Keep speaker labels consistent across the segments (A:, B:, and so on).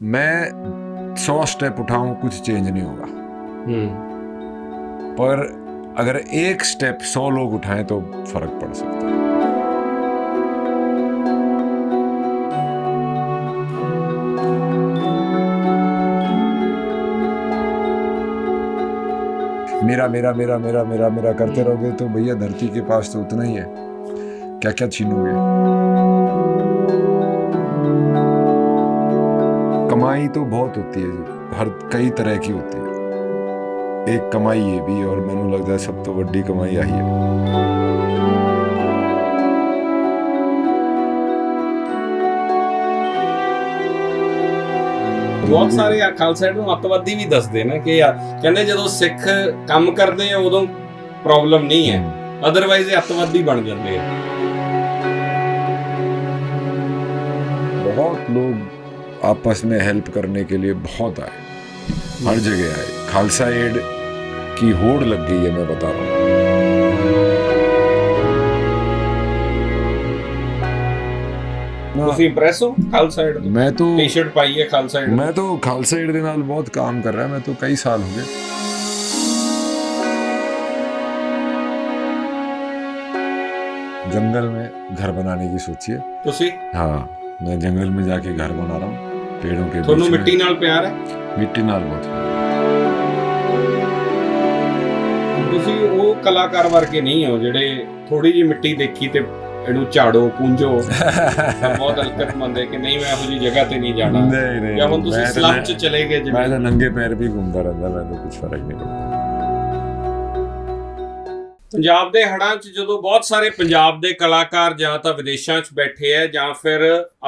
A: मैं 100 स्टेप उठाऊं कुछ चेंज नहीं होगा, पर अगर एक स्टेप 100 लोग उठाएं तो फर्क पड़ सकता है। मेरा मेरा मेरा मेरा मेरा मेरा करते रहोगे तो भैया धरती के पास तो उतना ही है, क्या क्या छीनोगे। कमाई तो बहुत होती है जी, हर कई तरह की होती है। एक कमाई ये भी, और मैनू लगता है सब तो वड्डी कमाई आई है।
B: ਬਹੁਤ ਸਾਰੇ ਖਾਲਸਾ ਏਡ ਨੂੰ ਅੱਤਵਾਦੀ ਵੀ ਦੱਸਦੇ ਨੇ ਕਿ ਕਹਿੰਦੇ ਜਦੋਂ ਸਿੱਖ ਕੰਮ ਕਰਦੇ ਆ ਉਦੋਂ ਪ੍ਰੋਬਲਮ ਨਹੀਂ ਹੈ, ਅਦਰਵਾਈਜ਼ ਇਹ ਅੱਤਵਾਦੀ ਬਣ ਜਾਂਦੇ ਆ।
A: बहुत लोग आपस में हेल्प करने के लिए बहुत आए, हर जगह आए। खालसा एड की होड़ लग गई है, मैं बता रहा हूँ।
B: ਤੁਸੀਂ ਇੰਪ੍ਰੈਸ ਹੋ ਖਾਲਸਾ ਏਡ ਤੋਂ?
A: मैं तो
B: ਟੀ-ਸ਼ਰਟ ਪਾਈ ਹੈ ਖਾਲਸਾ ਏਡ।
A: मैं तो खालसा एड के नाल बहुत काम कर रहा है, मैं तो कई साल हो गए। जंगल में घर बनाने की सोचिए।
B: ਤੁਸੀਂ?
A: हाँ, मैं जंगल में जाके घर बना रहा हूँ, पेड़ों के
B: ਤੁਹਾਨੂੰ
A: बीच में।
B: ਮਿੱਟੀ ਨਾਲ ਪਿਆਰ ਹੈ?
A: मिट्टी नाल बहुत।
B: ਤੁਸੀਂ ਉਹ ਕਲਾਕਾਰ ਵਰਗੇ ਨਹੀਂ ਹੋ ਜਿਹੜੇ ਥੋੜੀ ਜਿਹੀ ਮਿੱਟੀ ਦੇਖੀ ਤੇ ਇਹਨੂੰ ਝਾੜੋ ਪੂੰਝੋ। ਬਹੁਤ ਹਲਕਤਮੰਦ ਹੈ ਕਿ ਨਹੀਂ ਮੈਂ ਇਹੋ ਜਿਹੀ ਜਗ੍ਹਾ ਤੇ ਨਹੀਂ ਜਾਣਾ।
A: नहीं नहीं,
B: ਜਾਂ ਹੁਣ ਤੁਸੀਂ ਸਲਮ 'ਚ ਚਲੇ ਗਏ
A: मैं
B: ਜਿਵੇਂ।
A: तो नंगे पैर भी घूमता रहता, मैं तो कुछ फर्क नहीं पड़ता।
B: ਪੰਜਾਬ ਦੇ ਹੜ੍ਹਾਂ 'ਚ ਜਦੋਂ ਬਹੁਤ ਸਾਰੇ ਪੰਜਾਬ ਦੇ ਕਲਾਕਾਰ ਜਾਂ ਤਾਂ ਵਿਦੇਸ਼ਾਂ 'ਚ ਬੈਠੇ ਹੈ ਜਾਂ ਫਿਰ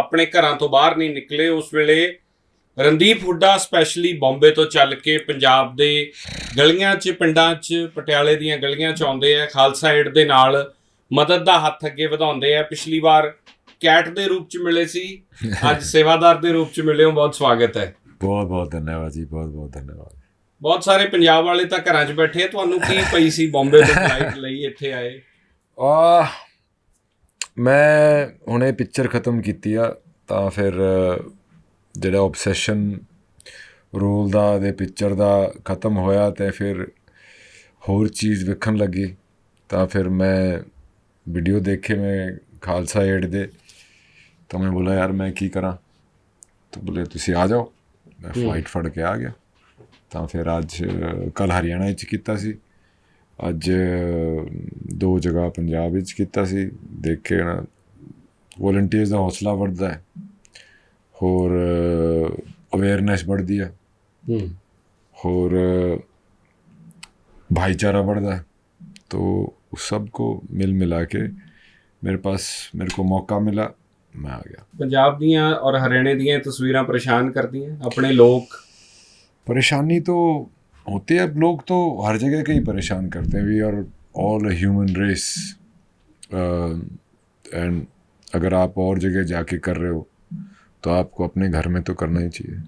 B: ਆਪਣੇ ਘਰਾਂ ਤੋਂ ਬਾਹਰ ਨਹੀਂ ਨਿਕਲੇ, ਉਸ ਵੇਲੇ ਰਣਦੀਪ ਹੁੱਡਾ ਸਪੈਸ਼ਲੀ ਬੰਬੇ ਤੋਂ ਚੱਲ ਕੇ ਪੰਜਾਬ ਦੇ ਗਲੀਆਂ 'ਚ, ਪਿੰਡਾਂ 'ਚ, ਪਟਿਆਲੇ ਦੀਆਂ ਗਲੀਆਂ 'ਚ ਆਉਂਦੇ ਆ, ਖਾਲਸਾ ਏਡ ਦੇ ਨਾਲ ਮਦਦ ਦਾ ਹੱਥ ਅੱਗੇ ਵਧਾਉਂਦੇ ਆ। ਪਿਛਲੀ ਵਾਰ ਕੈਟ ਦੇ ਰੂਪ 'ਚ ਮਿਲੇ ਸੀ, ਅੱਜ ਸੇਵਾਦਾਰ ਦੇ ਰੂਪ 'ਚ ਮਿਲੇ ਹੋ। ਬਹੁਤ ਸਵਾਗਤ ਹੈ।
A: बहुत बहुत धन्यवाद जी, बहुत बहुत धन्यवाद।
B: ਬਹੁਤ ਸਾਰੇ ਪੰਜਾਬ ਵਾਲੇ ਤਾਂ ਘਰਾਂ 'ਚ ਬੈਠੇ ਆ, ਤੁਹਾਨੂੰ ਕੀ ਪਈ ਸੀ ਬੰਬੇ ਤੋਂ ਫਲਾਈਟ ਲਈ ਇੱਥੇ ਆਏ?
A: ਮੈਂ ਹੁਣੇ ਪਿਕਚਰ ਖਤਮ ਕੀਤੀ ਆ, ਤਾਂ ਫਿਰ ਜਿਹੜਾ ਓਬਸੈਸ਼ਨ ਰੋਲ ਦਾ ਦੇ ਪਿਕਚਰ ਦਾ ਖਤਮ ਹੋਇਆ ਤੇ ਫਿਰ ਹੋਰ ਚੀਜ਼ ਵੇਖਣ ਲੱਗੀ। ਤਾਂ ਫਿਰ ਮੈਂ ਵੀਡੀਓ ਦੇਖੇ ਮੈਂ ਖਾਲਸਾ ਏਡ ਦੇ, ਤਾਂ ਮੈਂ ਬੋਲਾ ਯਾਰ ਮੈਂ ਕੀ ਕਰਾਂ, ਤਾਂ ਬੋਲੇ ਤੁਸੀਂ ਆ ਜਾਓ। ਮੈਂ ਫਲਾਈਟ ਫੜ ਕੇ ਆ ਗਿਆ। ਤਾਂ ਫਿਰ ਅੱਜ ਕੱਲ੍ਹ ਹਰਿਆਣਾ ਵਿੱਚ ਕੀਤਾ ਸੀ, ਅੱਜ 2 ਜਗ੍ਹਾ ਪੰਜਾਬ ਵਿੱਚ ਕੀਤਾ ਸੀ। ਦੇਖ ਕੇ ਨਾ ਵੋਲੰਟੀਅਰਸ ਦਾ ਹੌਸਲਾ ਵੱਧਦਾ ਹੈ, ਹੋਰ ਅਵੇਅਰਨੈਸ बढ़ती है, और भाईचारा बढ़ता है। तो उस सब को मिल मिला के मेरे को मौका मिला, मैं आ गया।
B: ਪੰਜਾਬ ਦੀਆਂ ਔਰ ਹਰਿਆਣੇ ਦੀਆਂ ਤਸਵੀਰਾਂ ਪਰੇਸ਼ਾਨ ਕਰਦੀਆਂ ਆਪਣੇ ਲੋਕ?
A: परेशानी तो होती है, लोग तो हर जगह के ही परेशान करते हैं। We are all human race, and अगर आप और जगह जाके कर रहे हो तो आपको अपने घर में तो करना ही चाहिए,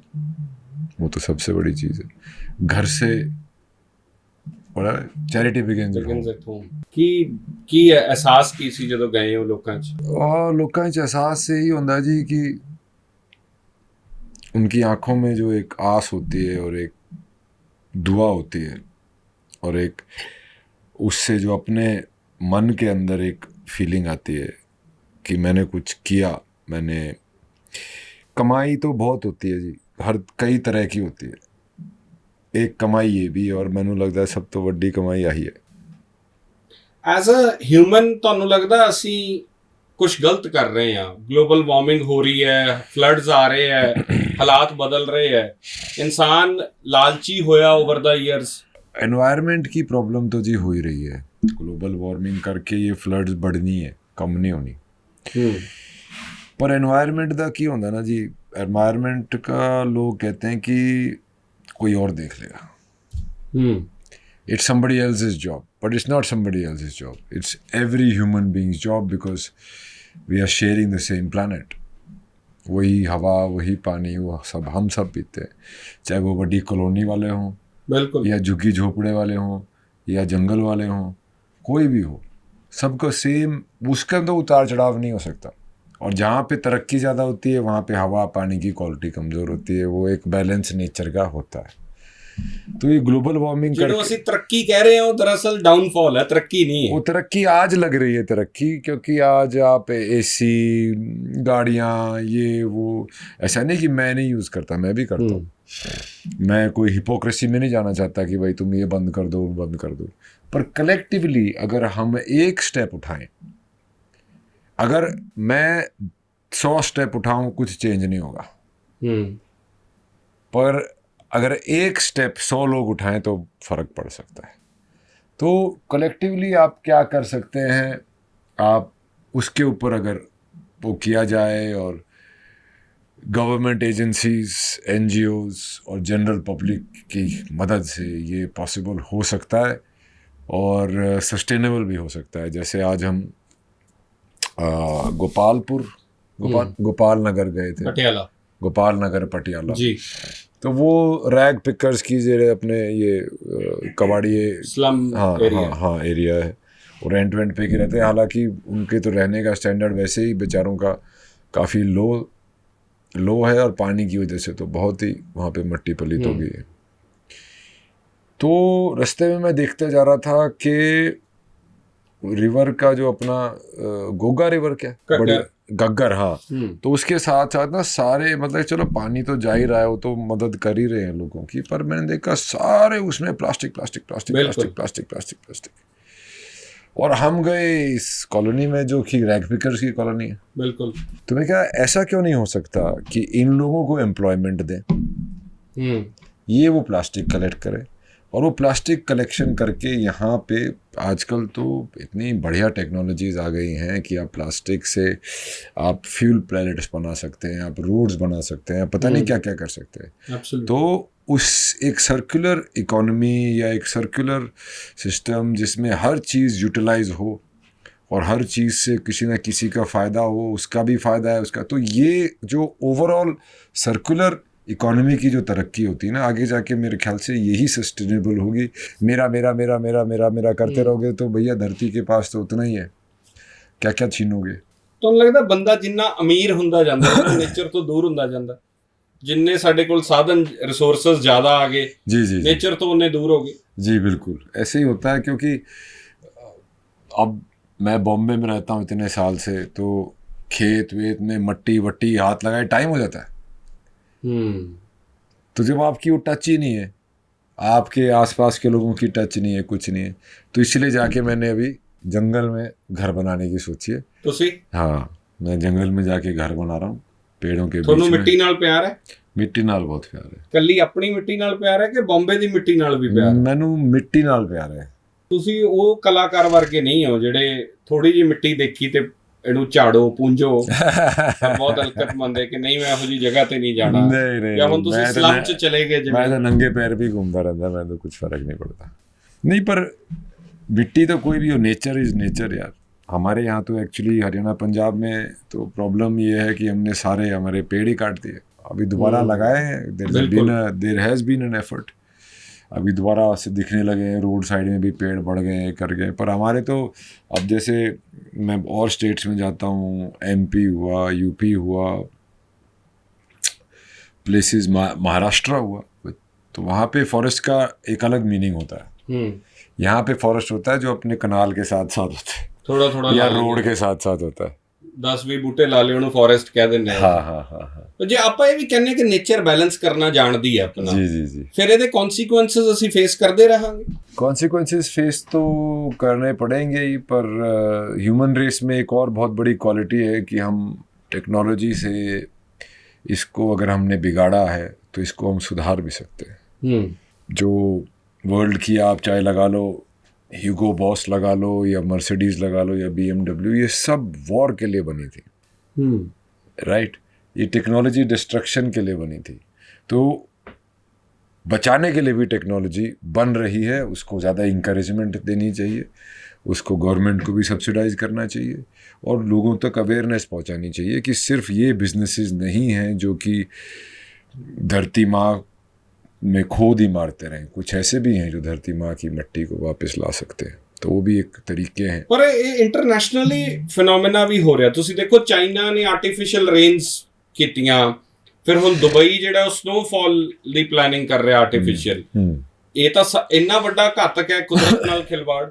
A: वो तो सबसे बड़ी चीज़ है। घर से बड़ा चैरिटी बिगिंस एट होम।
B: ਕੀ ਅਹਿਸਾਸ ਕੀ ਸੀ ਜਦੋਂ ਗਏ ਹੋ ਲੋਕਾਂ 'ਚ?
A: और लोगों का एहसास से ही होता जी कि उनकी आंखों में जो एक आस होती है और एक दुआ होती है, और एक उससे जो अपने मन के अंदर एक फीलिंग आती है कि मैंने कुछ किया। मैंने कमाई तो बहुत होती है जी, हर कई तरह की होती है। एक कमाई ये भी, और मैनू लगता है सब तो वड्डी कमाई आई है।
B: ਐਜ਼ ਅ ਹਿਊਮਨ ਤੁਹਾਨੂੰ ਲੱਗਦਾ ਅਸੀਂ ਕੁਝ ਗਲਤ ਕਰ ਰਹੇ ਹਾਂ? ਗਲੋਬਲ ਵਾਰਮਿੰਗ ਹੋ ਰਹੀ ਹੈ, ਫਲੱਡਸ ਆ ਰਹੇ ਹੈ, ਹਾਲਾਤ ਬਦਲ ਰਹੇ ਹੈ, ਇਨਸਾਨ ਲਾਲਚੀ ਹੋਇਆ ਓਵਰ ਦਾ ਈਅਰਸ।
A: एनवायरनमेंट की प्रॉब्लम तो जी हो ही रही है, ग्लोबल वार्मिंग करके ये फ्लड्स बढ़नी है, कम नहीं होनी। पर एनवायरनमेंट का की होता ना जी, एनवायरनमेंट का लोग कहते हैं कि कोई और देख लेगा। It's somebody else's job, but it's not somebody else's job. It's every human being's job, because we are sharing the same planet. वही हवा, वही पानी, वो सब हम सब पीते हैं, चाहे वो बड़ी कॉलोनी वाले हों,
B: बिल्कुल,
A: या झुग्गी झोपड़े वाले हों, या जंगल वाले हों, कोई भी हो, सबको सेम। उसके अंदर उतार चढ़ाव नहीं हो सकता, और जहाँ पे तरक्की ज़्यादा होती है वहाँ पे हवा पानी की क्वालिटी कमज़ोर होती है। वो एक बैलेंस नेचर का होता है। तो ये ग्लोबल वार्मिंग
B: ਜਿਹਨੂੰ ਅਸੀਂ ਤਰੱਕੀ ਕਹਿ ਰਹੇ ਹਾਂ ਉਹ ਦਰਅਸਲ डाउनफॉल है, तरक्की नहीं है।
A: वो तरक्की आज लग रही है तरक्की, क्योंकि आज आप एसी गाड़ियाँ ये वो, ऐसा नहीं कि मैं नहीं यूज़ करता, मैं भी करता हूँ। मैं कोई हिपोक्रेसी में नहीं जाना चाहता कि भाई तुम ये बंद कर दो बंद कर दो, पर कलेक्टिवली अगर हम एक स्टेप उठाएं, अगर मैं 100 स्टेप उठाऊं कुछ चेंज नहीं होगा, पर अगर एक स्टेप 100 लोग उठाएं तो फर्क पड़ सकता है। तो कलेक्टिवली आप क्या कर सकते हैं, आप उसके ऊपर अगर वो किया जाए और गवर्नमेंट एजेंसीज, एनजीओज और जनरल पब्लिक की मदद से ये पॉसिबल हो सकता है और सस्टेनेबल भी हो सकता है। जैसे आज हम गोपाल नगर गए थे,
B: पटियाला,
A: गोपाल नगर पटियाला
B: जी।
A: तो वो रैग पिकर्स की जेरे अपने ये कबाड़ी
B: स्लम एरिया,
A: हाँ एरिया है, वो रेंट पे के रहते हैं। हालांकि उनके तो रहने का स्टैंडर्ड वैसे ही बेचारों का काफ़ी लो है और पानी की वजह से तो बहुत ही वहाँ पे मट्टी पलीत हो गई है। तो रास्ते में मैं देखते जा रहा था कि रिवर का जो अपना गोगा रिवर क्या गग्गर, हाँ, तो उसके साथ साथ ना सारे मतलब चलो पानी तो जा ही रहा है, वो तो मदद कर ही रहे हैं लोगों की, पर मैंने देखा सारे उसमें plastic plastic plastic plastic plastic plastic plastic. और हम गए इस कॉलोनी में जो कि रैग पिकर्स की कॉलोनी है।
B: बिल्कुल।
A: तो मैं क्या, ऐसा क्यों नहीं हो सकता कि इन लोगों को एम्प्लॉयमेंट दें, ये वो प्लास्टिक कलेक्ट करें और वो प्लास्टिक कलेक्शन करके यहाँ पे आजकल तो इतनी बढ़िया टेक्नोलॉजीज आ गई हैं कि आप प्लास्टिक से आप फ्यूल प्लेनेट्स बना सकते हैं, आप रोड्स बना सकते हैं, पता नहीं क्या क्या कर सकते हैं। तो उस एक सर्कुलर इकोनॉमी या एक सर्कुलर सिस्टम जिसमें हर चीज़ यूटिलाइज हो और हर चीज़ से किसी न किसी का फ़ायदा हो, उसका भी फ़ायदा है उसका, तो ये जो ओवरऑल सर्कुलर इकोनॉमी की जो तरक्की होती है ना आगे जाके, मेरे ख्याल से यही सस्टेनेबल होगी। मेरा मेरा मेरा मेरा मेरा मेरा करते रहोगे तो भैया धरती के पास तो उतना ही है, क्या क्या छीनोगे।
B: ਤੁਹਾਨੂੰ ਲੱਗਦਾ ਬੰਦਾ ਜਿੰਨਾ ਅਮੀਰ ਹੁੰਦਾ ਜਾਂਦਾ ਹੈ ਨੇਚਰ ਤੋਂ ਦੂਰ ਹੁੰਦਾ ਜਾਂਦਾ, ਜਿੰਨੇ ਸਾਡੇ ਕੋਲ ਸਾਧਨ रिसोर्सेज ज़्यादा आ गए,
A: जी जी
B: नेचर तो उन्हें दूर हो गए।
A: जी बिल्कुल ऐसे ही होता है, क्योंकि अब मैं बॉम्बे में रहता हूँ इतने साल से, तो खेत वेत में मट्टी वट्टी हाथ लगाए टाइम हो जाता है। तो जब आपकी वो टच ही नहीं है, आपके आसपास के लोगों की टच नहीं है, कुछ नहीं है, तो इसलिए जाके मैंने अभी जंगल में घर बनाने की सोची है। हाँ, मैं जंगल में जाके घर बना रहा हूँ पेड़ों के बीच में।
B: मिट्टी नाल प्यार है?
A: मिट्टी नाल बहुत प्यार है।
B: ਕੱਲੀ ਆਪਣੀ ਮਿੱਟੀ ਨਾਲ ਪਿਆਰ ਹੈ ਕਿ ਬੰਬੇ ਦੀ ਮਿੱਟੀ ਨਾਲ ਵੀ ਪਿਆਰ ਹੈ?
A: ਮੈਨੂੰ ਮਿੱਟੀ ਨਾਲ ਪਿਆਰ ਹੈ।
B: ਤੁਸੀਂ ਉਹ ਕਲਾਕਾਰ ਵਰਗੇ ਨਹੀਂ ਹੋ ਜਿਹੜੇ ਥੋੜੀ ਜਿਹੀ ਮਿੱਟੀ ਦੇਖੀ ਤੇ ਇਹਨੂੰ ਝਾੜੋ ਪੂੰਝੋ ਬਹੁਤ ਹਲਕਤਮੰਦ ਹੈ ਕਿ ਨਹੀਂ ਮੈਂ ਇਹੋ ਜਿਹੀ ਜਗ੍ਹਾ ਤੇ ਨਹੀਂ ਜਾਣਾ।
A: नहीं
B: ਜਾਂ ਹੁਣ ਤੁਸੀਂ ਸਲਮ ਚ ਚਲੇ ਗਏ ਜਿਵੇਂ।
A: मैं तो नंगे पैर भी घूमता रहता, मैं तो कुछ फर्क नहीं पड़ता। नहीं, पर मिट्टी तो कोई भी हो, नेचर इज नेचर यार। हमारे यहाँ तो एक्चुअली हरियाणा पंजाब में तो प्रॉब्लम ये है कि हमने सारे हमारे पेड़ ही काट दिए। अभी दोबारा लगाए हैं, there has been an effort, अभी दोबारा से दिखने लगे हैं, रोड साइड में भी पेड़ बढ़ गए हैं, कर गए। पर हमारे तो अब जैसे मैं और स्टेट्स में जाता हूँ, एमपी हुआ, यूपी हुआ, प्लेसेस महाराष्ट्र हुआ, तो वहाँ पे फॉरेस्ट का एक अलग मीनिंग होता है। यहाँ पे फॉरेस्ट होता है जो अपने कनाल के साथ साथ होता है,
B: थोड़ा थोड़ा
A: या रोड के साथ साथ होता है।
B: 10-20 ਬੂਟੇ ਲਾ ਲਏ ਉਹਨੂੰ ਫੋਰੈਸਟ ਕਹਿ ਦਿੰਦੇ ਆ।
A: ਹਾਂ।
B: ਜੇ ਆਪਾਂ ਇਹ ਵੀ ਕਹਿੰਦੇ ਕਿ ਨੇਚਰ ਬੈਲੈਂਸ ਕਰਨਾ ਜਾਣਦੀ ਹੈ ਆਪਣਾ,
A: जी
B: ਫਿਰ ਇਹਦੇ ਕਨਸੀਕੁਐਂਸਸ ਅਸੀਂ ਫੇਸ ਕਰਦੇ ਰਹਾਂਗੇ।
A: कॉन्सिक्वेंसेस फेस तो करने पड़ेंगे ही, पर ह्यूमन रेस में एक और बहुत बड़ी क्वालिटी है कि हम टेक्नोलॉजी से इसको अगर हमने बिगाड़ा है तो इसको हम सुधार भी सकते हैं। जो वर्ल्ड की आप चाहे लगा लो, ह्यूगो बॉस लगा लो या मर्सिडीज़ लगा लो या BMW, ये सब वॉर के लिए बनी थी, राइट। ये टेक्नोलॉजी डिस्ट्रक्शन के लिए बनी थी, तो बचाने के लिए भी टेक्नोलॉजी बन रही है, उसको ज़्यादा इंकरेजमेंट देनी चाहिए, उसको गवर्नमेंट को भी सब्सिडाइज करना चाहिए और लोगों तक अवेयरनेस पहुंचानी चाहिए कि सिर्फ ये बिजनेसेस नहीं हैं जो कि धरती माँ में खोद ही मारते रहें, कुछ ऐसे भी हैं जो धरती माँ की मिट्टी को वापस ला सकते हैं। तो वो भी एक तरीके हैं।
B: ਪਰ ਇਹ ਇੰਟਰਨੈਸ਼ਨਲੀ ਫਿਨੋਮੇਨਾ ਵੀ ਹੋ ਰਿਹਾ। ਤੁਸੀਂ ਦੇਖੋ ਚਾਈਨਾ ਨੇ ਆਰਟੀਫੀਸ਼ੀਅਲ ਰੇਨਸ ਕੀਤੀਆਂ, ਫਿਰ ਹੁਣ ਦੁਬਈ ਜਿਹੜਾ ਉਹ ਸਨੋਫਾਲ ਦੀ ਪਲੈਨਿੰਗ ਕਰ ਰਿਹਾ ਆਰਟੀਫੀਸ਼ੀਅਲ। ਇਹ ਤਾਂ ਇੰਨਾ ਵੱਡਾ ਘਾਤਕ ਹੈ ਕੁਦਰਤ ਨਾਲ ਖਿਲਵਾੜ,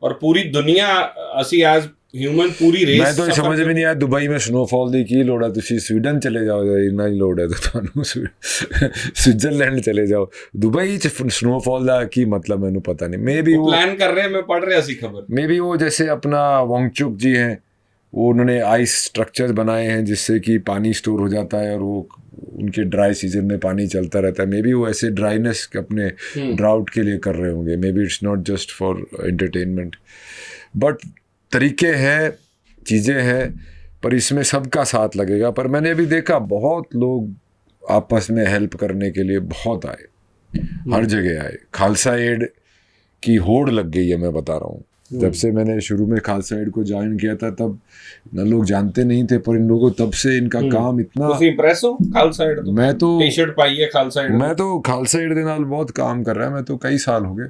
B: ਔਰ ਪੂਰੀ ਦੁਨੀਆ ਅਸੀਂ ਐਜ਼ ਹਿਊਮਨ ਪੂਰੀ ਰੇਸ।
A: ਮੈਂ ਤਾਂ ਸਮਝ ਵੀ ਨਹੀਂ ਆਇਆ ਦੁਬਈ में स्नोफॉल ਦੀ ਕੀ ਲੋੜ ਹੈ। ਤੁਸੀਂ ਸਵੀਡਨ ਚਲੇ ਜਾਓ, ਇੰਨਾ ਹੀ ਲੋੜ ਹੈ ਤਾਂ ਤੁਹਾਨੂੰ ਸਵਿਟਜ਼ਰਲੈਂਡ ਚਲੇ ਜਾਓ। ਦੁਬਈ 'ਚ स्नोफॉल ਦਾ ਕੀ मतलब ਮੈਨੂੰ ਪਤਾ नहीं। मे बी वो
B: प्लान कर रहे हैं, मैं पढ़ रहा सी खबर।
A: मे बी वो जैसे अपना वांगचुक जी हैं, वो उन्होंने आइस स्ट्रक्चर बनाए हैं जिससे कि पानी स्टोर हो जाता है और वो उनके ड्राई सीजन में पानी चलता रहता है। मे बी वो ऐसे ड्राइनेस अपने ड्राउट के लिए कर रहे होंगे। May be it's not just for entertainment, but तरीके हैं, चीज़ें हैं, पर इसमें सबका साथ लगेगा। पर मैंने अभी देखा बहुत लोग आपस में हेल्प करने के लिए बहुत आए, हर जगह आए। खालसा एड की होड़ लग गई है, मैं बता रहा हूँ। जब से मैंने शुरू में खालसा एड को ज्वाइन किया था तब न लोग जानते नहीं थे, पर इन लोगों तब से इनका काम इतना।
B: ਤੁਸੀਂ ਇੰਪ੍ਰੈਸ ਹੋ ਖਾਲਸਾ ਏਡ ਤੋਂ?
A: मैं तो
B: ਟੀ-ਸ਼ਰਟ ਪਾਈ ਹੈ ਖਾਲਸਾ ਏਡ।
A: मैं तो खालसा एड ਦੇ ਨਾਲ ਬਹੁਤ काम कर रहा है। मैं तो कई साल हो गए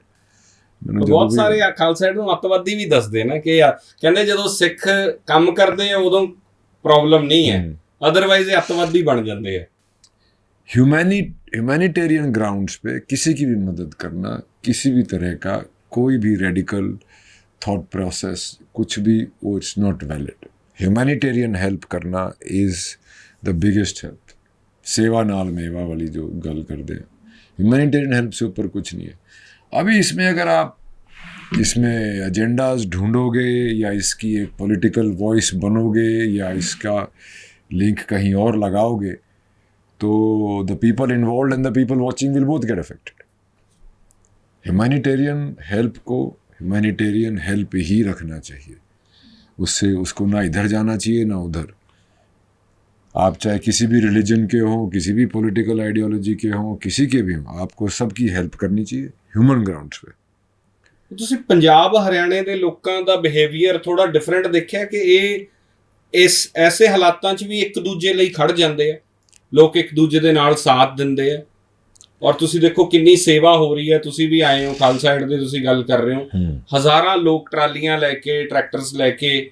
A: ਮੈਨੂੰ।
B: ਬਹੁਤ ਸਾਰੇ ਆ ਖਾਲਸਾ ਏਡ ਨੂੰ ਅੱਤਵਾਦੀ ਵੀ ਦੱਸਦੇ ਨੇ ਕਿ ਕਹਿੰਦੇ ਜਦੋਂ ਸਿੱਖ ਕੰਮ ਕਰਦੇ ਆ ਉਦੋਂ ਪ੍ਰੋਬਲਮ ਨਹੀਂ ਹੈ, ਅਦਰਵਾਈਜ਼ ਇਹ ਅੱਤਵਾਦੀ ਬਣ ਜਾਂਦੇ ਆ।
A: ह्यूमैनिटेरियन ग्राउंड्स पे किसी की भी मदद करना, किसी भी तरह का कोई भी रेडिकल थॉट प्रोसेस कुछ भी, वो it's not valid. Humanitarian help करना इज़ द बिगेस्ट हेल्प। सेवा नाल मेवा वाली जो गल कर दे, ह्यूमैनिटेरियन हेल्प से ऊपर कुछ नहीं है। अभी इसमें अगर आप इसमें एजेंडाज ढूंढोगे या इसकी एक पॉलिटिकल वॉइस बनोगे या इसका लिंक कहीं और लगाओगे तो the people involve and the people watching will both get affected. Humanitarian help को ह्यूमैनिटेरियन हेल्प ही रखना चाहिए, उससे उसको ना इधर जाना चाहिए ना उधर। आप चाहे किसी भी रिलीजन के हो, किसी भी पॉलिटिकल आइडियोलॉजी के हो, किसी के भी हो, आपको सबकी हेल्प करनी चाहिए ह्यूमन ग्राउंड्स पे।
B: ਤੁਸੀਂ ਪੰਜਾਬ ਹਰਿਆਣੇ ਦੇ ਲੋਕਾਂ ਦਾ ਬਿਹੇਵੀਅਰ ਥੋੜਾ ਡਿਫਰੈਂਟ ਦੇਖਿਆ ਕਿ ਇਹ ਇਸ ਐਸੇ ਹਾਲਾਤਾਂ 'ਚ ਵੀ ਇੱਕ ਦੂਜੇ ਲਈ ਖੜ ਜਾਂਦੇ ਆ, ਲੋਕ ਇੱਕ ਦੂਜੇ ਦੇ ਨਾਲ ਸਾਥ ਦਿੰਦੇ ਆ। ਔਰ ਤੁਸੀਂ ਦੇਖੋ ਕਿੰਨੀ ਸੇਵਾ ਹੋ ਰਹੀ ਹੈ। ਤੁਸੀਂ ਵੀ ਆਏ ਹੋ ਖਾਲਸਾ ਏਡ ਦੇ, ਤੁਸੀਂ ਗੱਲ ਕਰ ਰਹੇ ਹੋ, ਹਜ਼ਾਰਾਂ ਲੋਕ ਟਰਾਲੀਆਂ ਲੈ ਕੇ, ਟਰੈਕਟਰਸ ਲੈ ਕੇ,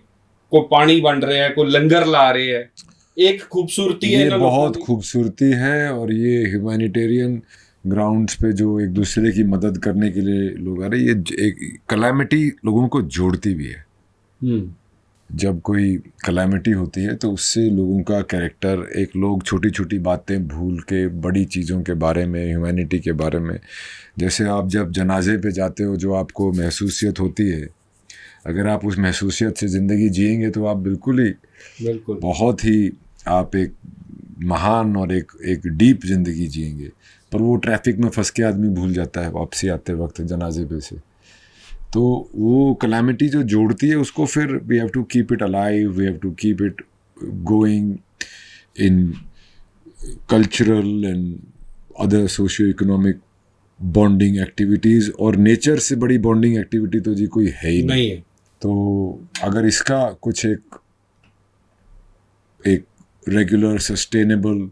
B: ਕੋਈ ਪਾਣੀ ਵੰਡ ਰਿਹਾ, ਕੋਈ ਲੰਗਰ ਲਾ ਰਹੇ ਹੈ। एक खूबसूरती है,
A: ये बहुत खूबसूरती है। और ये ह्यूमैनिटेरियन ग्राउंड्स पे जो एक दूसरे की मदद करने के लिए लोग आ रहे, ये एक कलैमिटी लोगों को जोड़ती भी है। जब कोई कलैमिटी होती है तो उससे लोगों का कैरेक्टर, एक लोग छोटी छोटी बातें भूल के बड़ी चीज़ों के बारे में, ह्यूमैनिटी के बारे में, जैसे आप जब जनाजे पे जाते हो जो आपको महसूसियत होती है, अगर आप उस महसूसियत से ज़िंदगी जिएंगे तो आप बिल्कुल बहुत ही आप एक महान और एक डीप जिंदगी जिएंगे। पर वो ट्रैफिक में फंस के आदमी भूल जाता है वापसी आते वक्त जनाजे पे से। तो वो कलैमिटी जो जोड़ती है उसको फिर we have to keep it alive, we have to keep it going in cultural and other socio economic bonding activities. और नेचर से बड़ी बॉन्डिंग एक्टिविटी तो जी कोई है ही नहीं है। तो अगर इसका कुछ एक रेगुलर सस्टेनेबल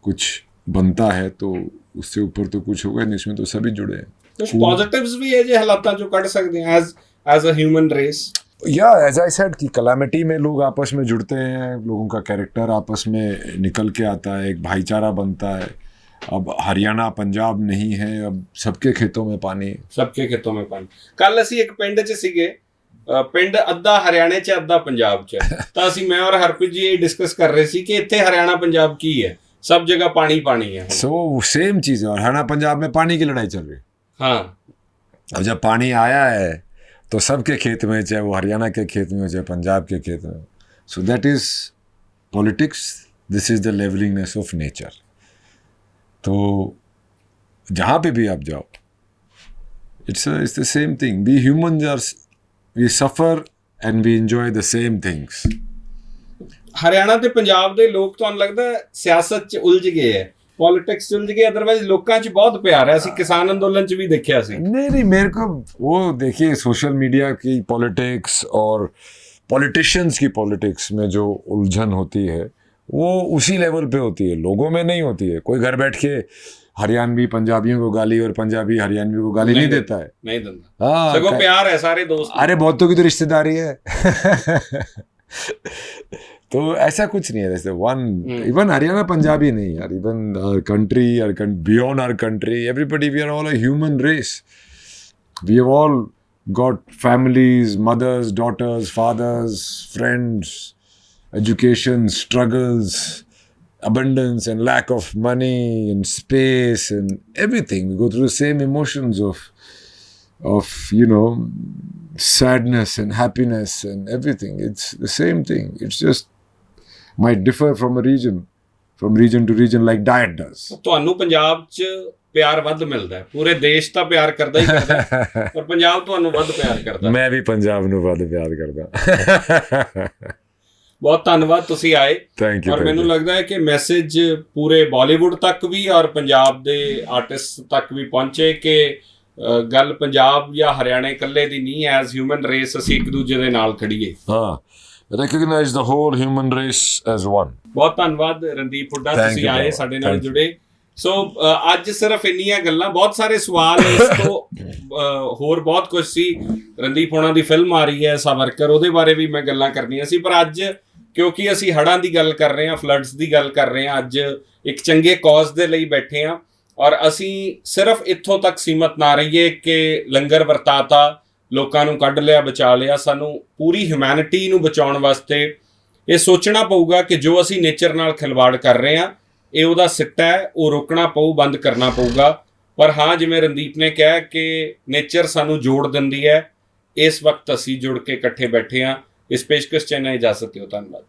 A: कुछ बनता है तो उससे ऊपर तो कुछ होगा नहीं। इसमें तो सभी जुड़े हैं।
B: कुछ पॉजिटिव्स भी है जो हालात जो कर सकते हैं एज अ ह्यूमन रेस।
A: या एज आई सेड कि कलामिटी में लोग आपस में जुड़ते हैं, लोगों का कैरेक्टर आपस में निकल के आता है, एक भाईचारा बनता है। अब हरियाणा पंजाब नहीं है, अब सबके खेतों में पानी,
B: सबके खेतों में पानी। कल ਅਸੀਂ ਇੱਕ ਪਿੰਡ 'ਚ ਸੀਗੇ, ਪਿੰਡ ਅੱਧਾ ਹਰਿਆਣੇ 'ਚ ਅੱਧਾ ਪੰਜਾਬ 'ਚ, ਤਾਂ ਅਸੀਂ ਮੈਂ ਔਰ ਹਰਪ੍ਰੀਤ ਜੀ ਇਹ ਡਿਸਕਸ ਕਰ ਰਹੇ ਸੀ ਕਿ ਇੱਥੇ ਹਰਿयाणा पंजाब की है, सब जगह पानी पानी है।
A: सो सेम चीज़ है। और हरियाणा पंजाब में पानी की लड़ाई चल रही है।
B: हाँ,
A: अब जब पानी आया है तो सबके खेत में, चाहे वो हरियाणा के खेत में हो चाहे पंजाब के खेत में, so that is politics, this is the levellingness of nature. तो जहाँ पे भी आप जाओ, it's the same thing. We humans are, we suffer and we enjoy the same things.
B: Haryana ਤੇ ਪੰਜਾਬ ਦੇ ਲੋਕ ਤੁਹਾਨੂੰ ਲੱਗਦਾ ਸਿਆਸਤ 'ਚ ਉਲਝ ਗਏ ਹੈ, पॉलिटिक्स 'ਚ उलझ गए, अदरवाइज लोगों 'ਚ बहुत प्यार है। ਅਸੀਂ किसान आंदोलन 'ਚ भी देखा सी।
A: नहीं मेरे को वो देखिए सोशल मीडिया की पॉलिटिक्स और पॉलिटिशियंस की पॉलिटिक्स में जो उलझन होती है वो उसी लेवल पे होती है, लोगों में नहीं होती है। कोई घर बैठ के हरियाणवी पंजाबियों को गाली और पंजाबी हरियाणवी को गाली नहीं देता है।
B: नहीं देता,
A: हाँ,
B: सगों प्यार है, सारे दोस्त।
A: अरे बहुतों की तो रिश्तेदारी है। तो ऐसा कुछ नहीं है। जैसे इवन हरियाणा पंजाबी नहीं यार, even our country, beyond our country, everybody, we are all a human race. We have all got families, mothers, daughters, fathers, friends, education, struggles, abundance and lack of money and space and everything. We go through the same emotions of sadness and happiness and everything. It's the same thing. It's just might differ from region to region, like diet does.
B: ਤੁਹਾਨੂੰ ਪੰਜਾਬ 'ਚ ਪਿਆਰ ਵੱਧ ਮਿਲਦਾ ਹੈ, ਪੂਰੇ ਦੇਸ਼ ਤਾਂ ਪਿਆਰ ਕਰਦਾ ਹੀ ਕਰਦਾ ਹੈ, ਪਰ ਪੰਜਾਬ ਤੁਹਾਨੂੰ ਵੱਧ ਪਿਆਰ ਕਰਦਾ।
A: ਮੈਂ ਵੀ ਪੰਜਾਬ ਨੂੰ ਵੱਧ ਪਿਆਰ ਕਰਦਾ।
B: ਬਹੁਤ ਧੰਨਵਾਦ, ਤੁਸੀਂ ਆਏ।
A: Thank you.
B: ਔਰ ਮੈਨੂੰ ਲੱਗਦਾ ਹੈ ਕਿ ਮੈਸੇਜ ਪੂਰੇ ਬਾਲੀਵੁੱਡ ਤੱਕ ਵੀ ਔਰ ਪੰਜਾਬ ਦੇ ਆਰਟਿਸਟ ਤੱਕ ਵੀ ਪਹੁੰਚੇ ਕਿ ਗੱਲ ਪੰਜਾਬ ਜਾਂ ਹਰਿਆਣੇ ਇਕੱਲੇ ਦੀ ਨਹੀਂ, ਐਜ਼ ਹਿਊਮਨ ਰੇਸ ਅਸੀਂ ਇੱਕ ਦੂਜੇ ਦੇ ਨਾਲ ਖੜੀਏ।
A: ਹਾਂ, recognize the whole human race as one.
B: ਬਹੁਤ ਧੰਨਵਾਦ ਰਣਦੀਪ ਹੁੱਡਾ, ਤੁਸੀਂ ਆਏ, ਸਾਡੇ ਨਾਲ ਜੁੜੇ। ਸੋ ਅੱਜ ਸਿਰਫ ਇੰਨੀਆਂ ਗੱਲਾਂ, ਬਹੁਤ ਸਾਰੇ ਸਵਾਲ ਇਸ ਤੋਂ ਹੋਰ ਬਹੁਤ ਕੁਝ ਸੀ। ਰਣਦੀਪ ਹੋਣਾ ਦੀ ਫਿਲਮ ਆ ਰਹੀ ਹੈ ਸਾਵਰਕਰ, ਉਹਦੇ ਬਾਰੇ ਵੀ ਮੈਂ ਗੱਲਾਂ ਕਰਨੀਆਂ ਸੀ, ਪਰ ਅੱਜ ਕਿਉਂਕਿ ਅਸੀਂ ਹੜ੍ਹਾਂ ਦੀ ਗੱਲ ਕਰ ਰਹੇ ਹਾਂ, ਫਲੱਡਸ ਦੀ ਗੱਲ ਕਰ ਰਹੇ ਹਾਂ, ਅੱਜ ਇੱਕ ਚੰਗੇ ਕੌਜ਼ ਦੇ ਲਈ ਬੈਠੇ ਹਾਂ। ਔਰ ਅਸੀਂ ਸਿਰਫ ਇੱਥੋਂ ਤੱਕ ਸੀਮਤ ਨਾ ਰਹੀਏ ਕਿ ਲੰਗਰ ਵਰਤਾਤਾ, ਲੋਕਾਂ ਨੂੰ ਕੱਢ ਲਿਆ, ਬਚਾ ਲਿਆ। ਸਾਨੂੰ ਪੂਰੀ ਹਿਊਮੈਨਿਟੀ ਨੂੰ ਬਚਾਉਣ ਵਾਸਤੇ ਇਹ ਸੋਚਣਾ ਪਊਗਾ ਕਿ ਜੋ ਅਸੀਂ ਨੇਚਰ ਨਾਲ ਖਿਲਵਾੜ ਕਰ ਰਹੇ ਹਾਂ, ਇਹ ਉਹਦਾ ਸਿੱਟਾ ਹੈ, ਉਹ ਰੋਕਣਾ ਪਊ, ਬੰਦ ਕਰਨਾ ਪਊਗਾ। ਪਰ ਹਾਂ, ਜਿਵੇਂ ਰਣਦੀਪ ਨੇ ਕਿਹਾ ਕਿ ਨੇਚਰ ਸਾਨੂੰ ਜੋੜ ਦਿੰਦੀ ਹੈ, ਇਸ ਵਕਤ ਅਸੀਂ ਜੁੜ ਕੇ ਇਕੱਠੇ ਬੈਠੇ ਹਾਂ। ਇਸ ਪੇਸ਼ਕਸ਼ 'ਚ ਇਜਾਜ਼ਤ ਦਿਓ। ਧੰਨਵਾਦ।